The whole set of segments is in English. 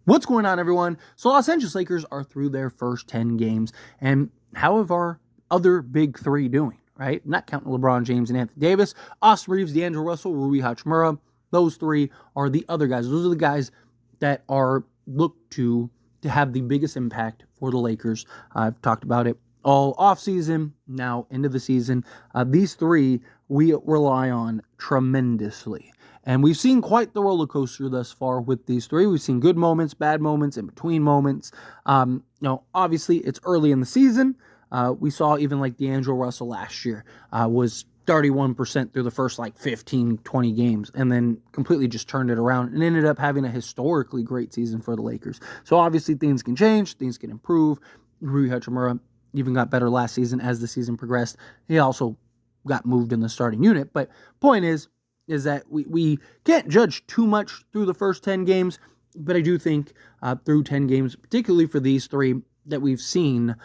What's going on, everyone? So Los Angeles Lakers are through their first 10 games, and how have our other big three doing, right? Not counting LeBron James and Anthony Davis, Austin Reaves, D'Angelo Russell, Rui Hachimura. Those three are the other guys. Those are the guys that are looked to have the biggest impact for the Lakers. I've talked about it all offseason, now into the season. These three we rely on tremendously. And we've seen quite the roller coaster thus far with these three. We've seen good moments, bad moments, in between moments. Obviously, it's early in the season. We saw even like D'Angelo Russell last year was 31% through the first 15, 20 games, and then completely just turned it around and ended up having a historically great season for the Lakers. So obviously things can change, things can improve. Rui Hachimura even got better last season as the season progressed. He also got moved in the starting unit. But point is that we can't judge too much through the first 10 games, but I do think through 10 games, particularly for these three that we've seen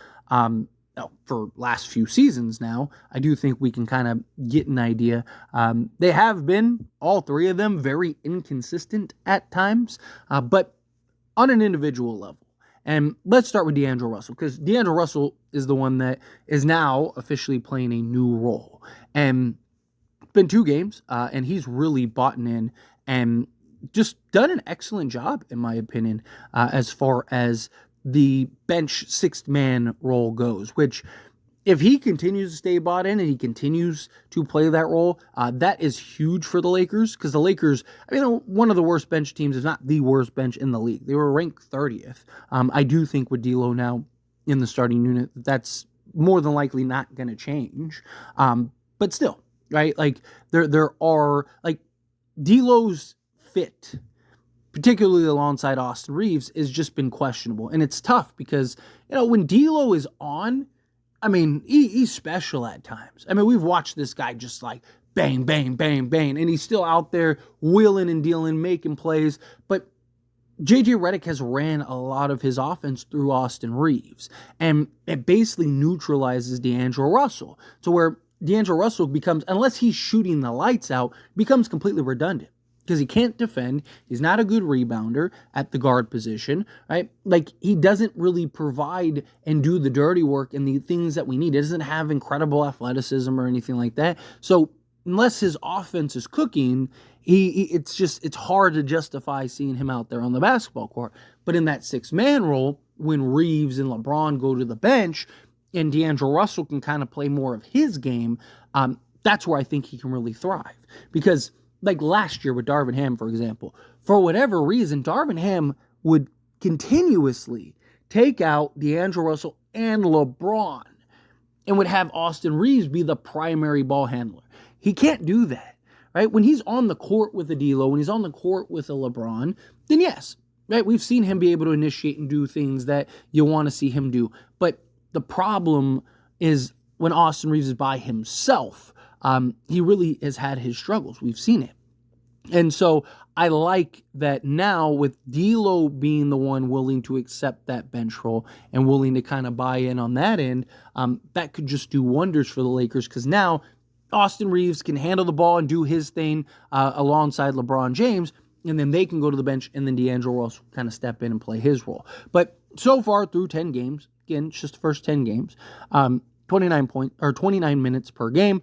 for last few seasons now, I do think we can kind of get an idea. They have been, all three of them, very inconsistent at times, but on an individual level. And let's start with D'Angelo Russell, because D'Angelo Russell is the one that is now officially playing a new role. And it's been 2 games, and he's really bought in and just done an excellent job, in my opinion, as far as the bench sixth man role goes, which if he continues to stay bought in and he continues to play that role, that is huge for the Lakers, because the Lakers, one of the worst bench teams, if not the worst bench in the league. They were ranked 30th. I do think with D'Lo now in the starting unit, that's more than likely not going to change. But still, right? There are D'Lo's fit, particularly alongside Austin Reaves, has just been questionable. And it's tough because, when D'Lo is on, he's special at times. We've watched this guy just bang, bang, bang, bang, and he's still out there wheeling and dealing, making plays. But JJ Redick has ran a lot of his offense through Austin Reaves, and it basically neutralizes D'Angelo Russell to where D'Angelo Russell becomes, unless he's shooting the lights out, becomes completely redundant. Because he can't defend, he's not a good rebounder at the guard position, right? He doesn't really provide and do the dirty work and the things that we need. He doesn't have incredible athleticism or anything like that. So unless his offense is cooking, it's hard to justify seeing him out there on the basketball court. But in that 6-man role, when Reaves and LeBron go to the bench and D'Angelo Russell can kind of play more of his game, that's where I think he can really thrive. Because last year with Darvin Ham, for example, for whatever reason, Darvin Ham would continuously take out D'Angelo Russell and LeBron and would have Austin Reaves be the primary ball handler. He can't do that, right? When he's on the court with a D'Lo, when he's on the court with a LeBron, then yes, right? We've seen him be able to initiate and do things that you want to see him do. But the problem is when Austin Reaves is by himself, he really has had his struggles. We've seen it. And so I like that now with D'Lo being the one willing to accept that bench role and willing to kind of buy in on that end, that could just do wonders for the Lakers, because now Austin Reaves can handle the ball and do his thing alongside LeBron James, and then they can go to the bench, and then D'Angelo Russell kind of step in and play his role. But so far through 10 games, again, it's just the first 10 games, 29 minutes per game.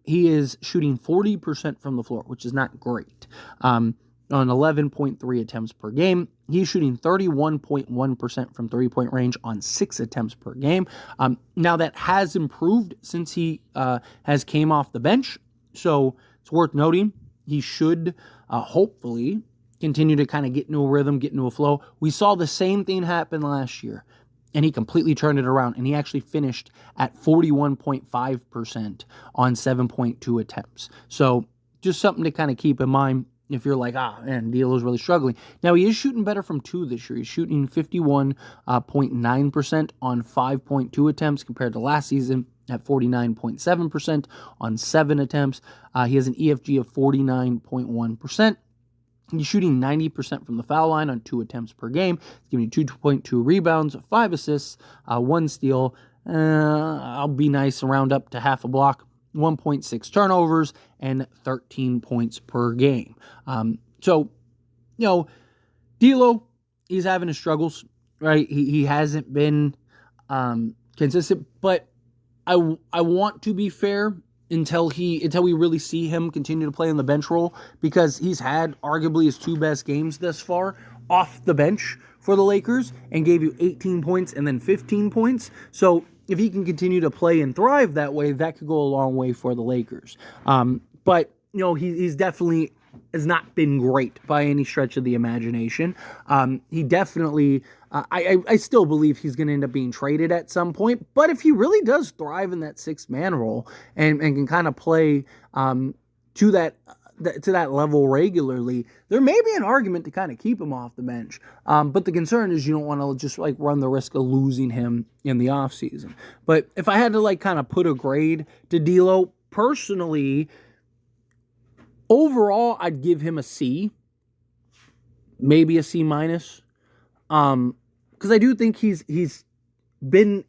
He is shooting 40% from the floor, which is not great. On 11.3 attempts per game. He's shooting 31.1% from three-point range on 6 attempts per game. Now that has improved since he has came off the bench. So it's worth noting he should hopefully continue to kind of get into a rhythm, get into a flow. We saw the same thing happen last year, and he completely turned it around, and he actually finished at 41.5% on 7.2 attempts. So just something to kind of keep in mind if you're D'Lo's really struggling. Now, he is shooting better from 2 this year. He's shooting 51.9% on 5.2 attempts compared to last season at 49.7% on 7 attempts. He has an EFG of 49.1%. He's shooting 90% from the foul line on 2 attempts per game. He's giving you 2.2 rebounds, 5 assists, 1 steal. I'll be nice and round up to half a block. 1.6 turnovers, and 13 points per game. So, D'Lo he's having his struggles, right? He hasn't been consistent, but I want to be fair until we really see him continue to play in the bench role, because he's had arguably his two best games thus far off the bench for the Lakers and gave you 18 points and then 15 points. So if he can continue to play and thrive that way, that could go a long way for the Lakers. But he's definitely has not been great by any stretch of the imagination. He definitely, I still believe he's going to end up being traded at some point. But if he really does thrive in that sixth-man role and can kind of play to that level regularly, there may be an argument to kind of keep him off the bench. But the concern is you don't want to just run the risk of losing him in the offseason. But if I had to kind of put a grade to D'Lo, personally, overall, I'd give him a C, maybe a C minus, because I do think he's been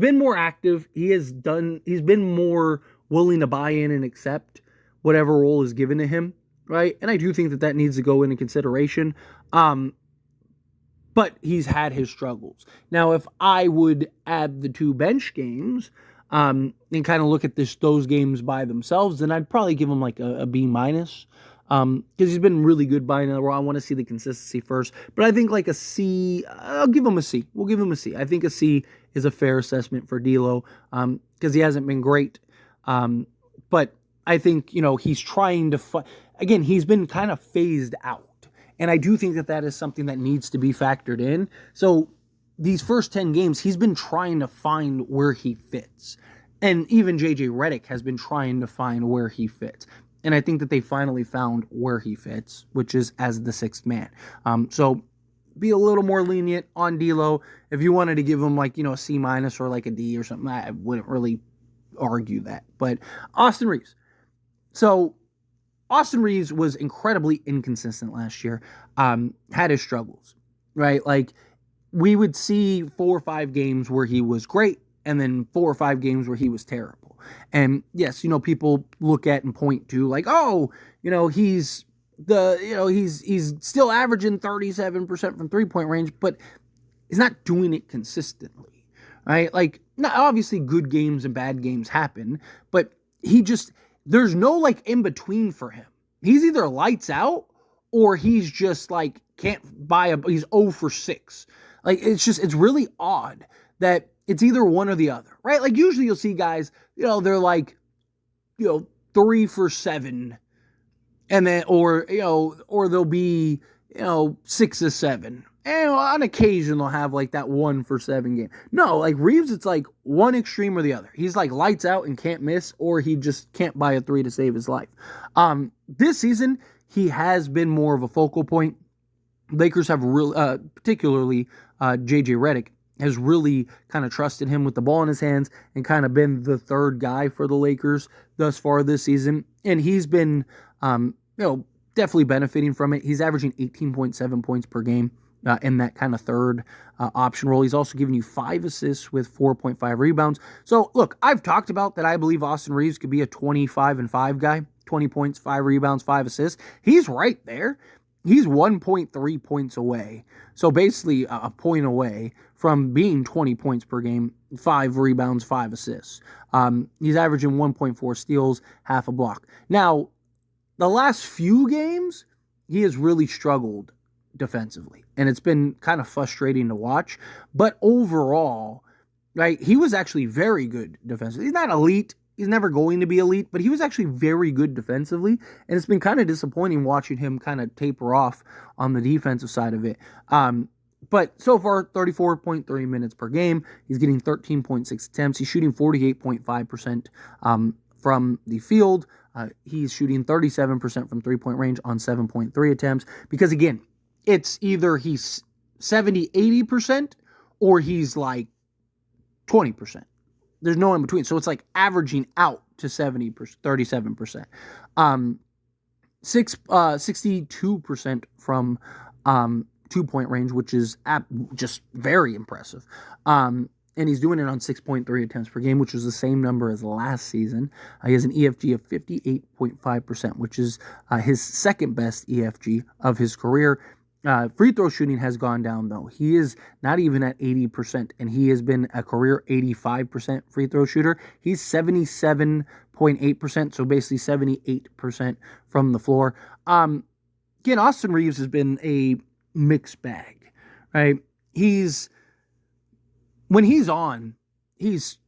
more active. He's been more willing to buy in and accept whatever role is given to him, right? And I do think that needs to go into consideration. But he's had his struggles. Now, if I would add the two bench games, and kind of look at those games by themselves, then I'd probably give him a B minus, because he's been really good by now. I want to see the consistency first, but I think a C. I'll give him a C. We'll give him a C. I think a C is a fair assessment for D'Lo, because he hasn't been great, but I think he's trying to again. He's been kind of phased out, and I do think that is something that needs to be factored in. So these first 10 games, he's been trying to find where he fits. And even JJ Redick has been trying to find where he fits. And I think that they finally found where he fits, which is as the sixth man. So be a little more lenient on D'Lo. If you wanted to give him a C minus or a D or something, I wouldn't really argue that. But Austin Reaves. So Austin Reaves was incredibly inconsistent last year. Had his struggles, right? We would see 4 or 5 games where he was great, and then 4 or 5 games where he was terrible. And yes, people look at and point to he's still averaging 37% from 3-point range, but he's not doing it consistently, right? Not obviously good games and bad games happen, but there's no in between for him. He's either lights out or he's just can't buy he's 0 for 6. It's really odd that it's either one or the other, right? Usually you'll see guys, they're 3 for 7, and then, or they'll be, 6 of 7. And on occasion they'll have that 1 for 7 game. No, Reaves, it's one extreme or the other. He's lights out and can't miss, or he just can't buy a 3 to save his life. This season, he has been more of a focal point. Lakers have really, particularly JJ Redick, has really kind of trusted him with the ball in his hands and kind of been the third guy for the Lakers thus far this season. And he's been, definitely benefiting from it. He's averaging 18.7 points per game in that kind of third option role. He's also given you 5 assists with 4.5 rebounds. So, look, I've talked about that I believe Austin Reaves could be a 25-5 guy, 20 points, 5 rebounds, 5 assists. He's right there. He's 1.3 points away. So basically a point away from being 20 points per game, 5 rebounds, 5 assists. He's averaging 1.4 steals, half a block. Now, the last few games, he has really struggled defensively, and it's been kind of frustrating to watch. But overall, right, he was actually very good defensively. He's not elite. He's never going to be elite, but he was actually very good defensively, and it's been kind of disappointing watching him kind of taper off on the defensive side of it. But so far, 34.3 minutes per game. He's getting 13.6 attempts. He's shooting 48.5% from the field. He's shooting 37% from 3-point range on 7.3 attempts. Because, again, it's either he's 70, 80% or he's 20%. There's no in between. So it's averaging out to 37%. 62% from 2-point range, which is just very impressive. And he's doing it on 6.3 attempts per game, which was the same number as last season. He has an EFG of 58.5%, which is his second best EFG of his career. Free throw shooting has gone down, though. He is not even at 80%, and he has been a career 85% free throw shooter. He's 77.8%, so basically 78% from the floor. Again, Austin Reaves has been a mixed bag, right? When he's on, he's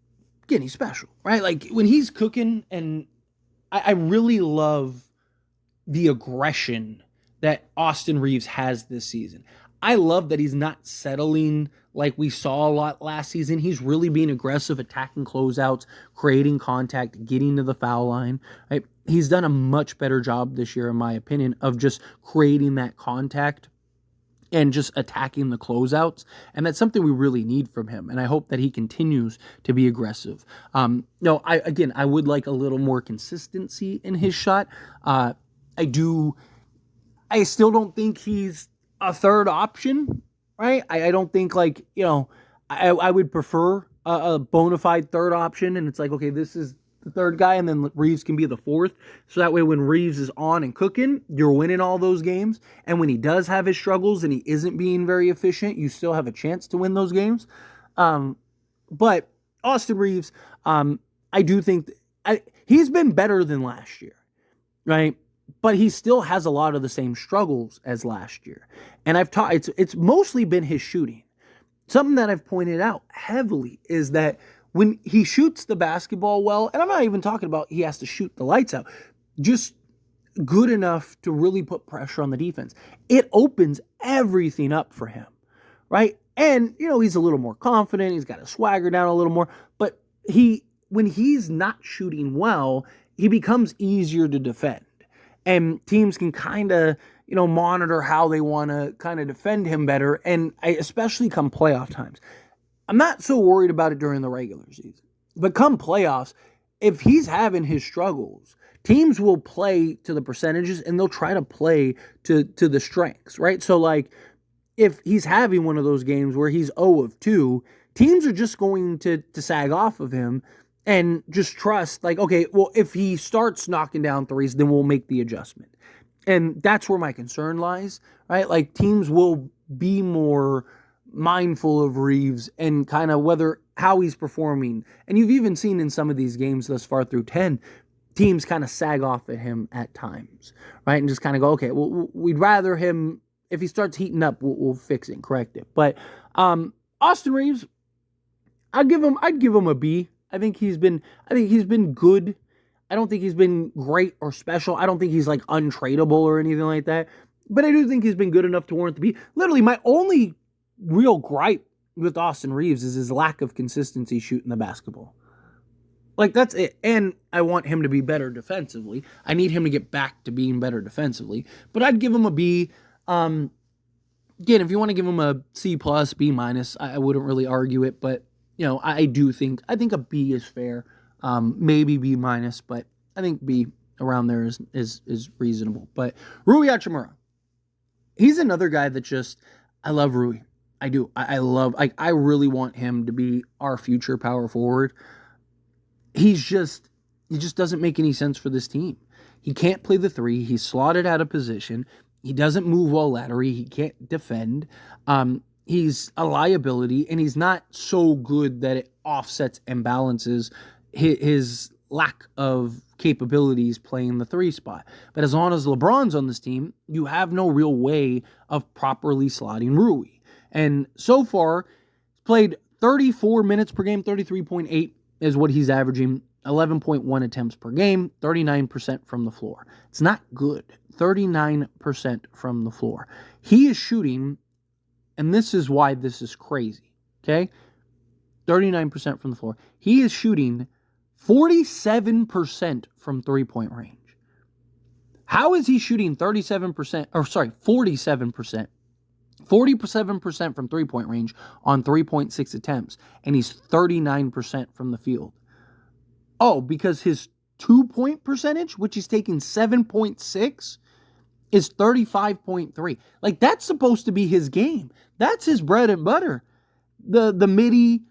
special, right? Like when he's cooking, and I really love the aggression that Austin Reaves has this season. I love that he's not settling like we saw a lot last season. He's really being aggressive, attacking closeouts, creating contact, getting to the foul line. Right? He's done a much better job this year, in my opinion, of just creating that contact and just attacking the closeouts. And that's something we really need from him. And I hope that he continues to be aggressive. No, I would like a little more consistency in his shot. I still don't think he's a third option, right? I don't think I would prefer a bona fide third option. And it's like, okay, this is the third guy, and then Reaves can be the fourth. So that way when Reaves is on and cooking, you're winning all those games. And when he does have his struggles and he isn't being very efficient, you still have a chance to win those games. But Austin Reaves, I do think he's been better than last year, right? But he still has a lot of the same struggles as last year. And it's mostly been his shooting. Something that I've pointed out heavily is that when he shoots the basketball well, and I'm not even talking about he has to shoot the lights out, just good enough to really put pressure on the defense, it opens everything up for him, right? And, he's a little more confident. He's got to swagger down a little more. But when he's not shooting well, he becomes easier to defend. And teams can kind of, monitor how they want to kind of defend him better, and especially come playoff times. I'm not so worried about it during the regular season. But come playoffs, if he's having his struggles, teams will play to the percentages, and they'll try to play to the strengths, right? So, if he's having one of those games where he's 0 of 2, teams are just going to sag off of him and just trust, okay, well, if he starts knocking down threes, then we'll make the adjustment. And that's where my concern lies, right? Teams will be more mindful of Reaves and kind of how he's performing. And you've even seen in some of these games thus far through 10, teams kind of sag off at him at times, right? And just kind of go, okay, well, we'd rather him, if he starts heating up, we'll fix it and correct it. But Austin Reaves, I'd give him a B. I think he's been good. I don't think he's been great or special. I don't think he's untradeable or anything like that. But I do think he's been good enough to warrant the B. Literally, my only real gripe with Austin Reaves is his lack of consistency shooting the basketball. That's it. And I want him to be better defensively. I need him to get back to being better defensively. But I'd give him a B. Again, if you want to give him a C+, B-, I wouldn't really argue it. But, I think a B is fair. Maybe B-, but I think B around there is reasonable. But Rui Hachimura, he's another guy that I love Rui. I do. I really want him to be our future power forward. He just doesn't make any sense for this team. He can't play the three. He's slotted out of position. He doesn't move well laterally. He can't defend. He's a liability, and he's not so good that it offsets and balances his lack of capabilities playing the three spot. But as long as LeBron's on this team, you have no real way of properly slotting Rui. And so far, played 34 minutes per game, 33.8 is what he's averaging, 11.1 attempts per game, 39% from the floor. It's not good. 39% from the floor. He is shooting, and this is why this is crazy, okay? 39% from the floor. He is shooting 47% from three-point range. How is he shooting 47%, 47% from three-point range on 3.6 attempts, and he's 39% from the field? Oh, because his two-point percentage, which he's taking 7.6, is 35.3. That's supposed to be his game. That's his bread and butter. The midi,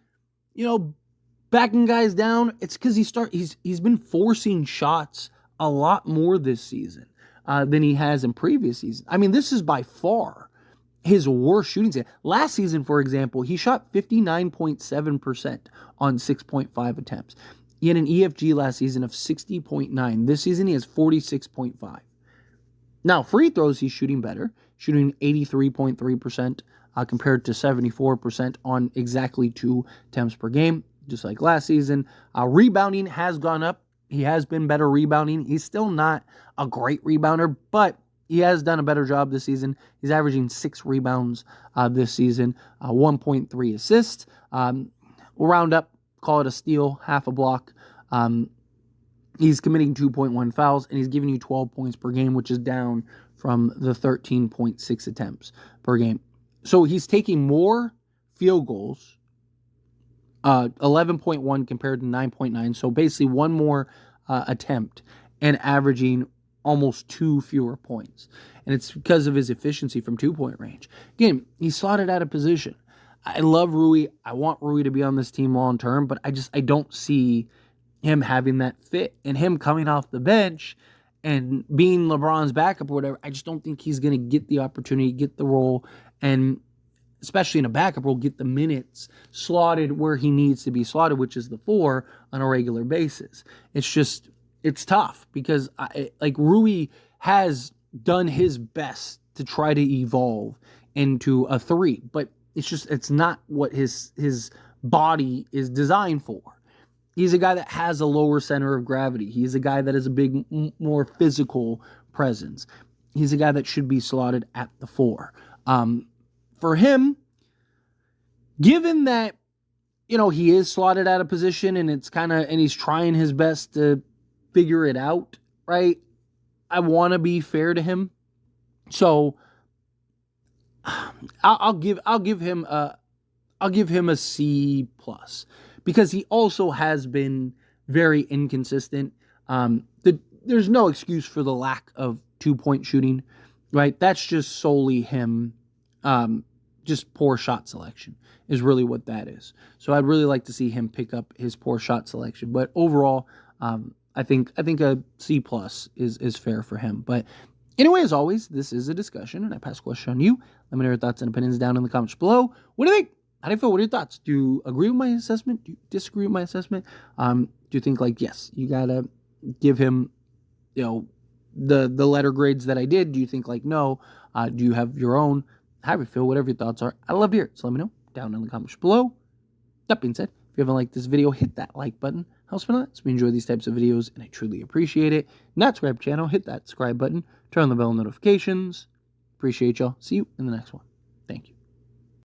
backing guys down. It's because he's been forcing shots a lot more this season than he has in previous seasons. I mean, this is by far his worst shooting season. Last season, for example, he shot 59.7% on 6.5 attempts. He had an EFG last season of 60.9. This season, he has 46.5. Now, free throws, he's shooting better, shooting 83.3% compared to 74% on exactly 2 attempts per game, just like last season. Rebounding has gone up. He has been better rebounding. He's still not a great rebounder, but he has done a better job this season. He's averaging 6 rebounds this season, 1.3 assists. We'll round up, call it a steal, half a block. He's committing 2.1 fouls, and he's giving you 12 points per game, which is down from the 13.6 attempts per game. So he's taking more field goals, 11.1 compared to 9.9. So basically one more attempt and averaging almost 2 fewer points. And it's because of his efficiency from 2-point range. Again, he's slotted out of position. I love Rui. I want Rui to be on this team long term, but I don't see him having that fit and him coming off the bench and being LeBron's backup or whatever. I just don't think he's going to get the opportunity, get the role, and especially in a backup role, get the minutes slotted where he needs to be slotted, which is the 4 on a regular basis. It's tough because Rui has done his best to try to evolve into a 3, but it's not what his body is designed for. He's a guy that has a lower center of gravity. He's a guy that has a big, more physical presence. He's a guy that should be slotted at the 4. For him, given that, he is slotted out of position and and he's trying his best to figure it out, right? I want to be fair to him. So I'll give him a C+, because he also has been very inconsistent. There's no excuse for the lack of 2-point shooting, right? That's just solely him. Just poor shot selection is really what that is. So I'd really like to see him pick up his poor shot selection. But overall, I think a C+ is fair for him. But anyway, as always, this is a discussion, and I pass the question on you. Let me know your thoughts and opinions down in the comments below. What do you think? How do you feel? What are your thoughts? Do you agree with my assessment? Do you disagree with my assessment? Do you think yes, you gotta give him, the letter grades that I did? Do you think no? Do you have your own? How do you feel? Whatever your thoughts are, I love to hear it. So let me know down in the comments below. That being said, if you haven't liked this video, hit that like button. Helps me a lot. So we enjoy these types of videos, and I truly appreciate it. Not subscribe channel, hit that subscribe button. Turn on the bell notifications. Appreciate y'all. See you in the next one. Thank you.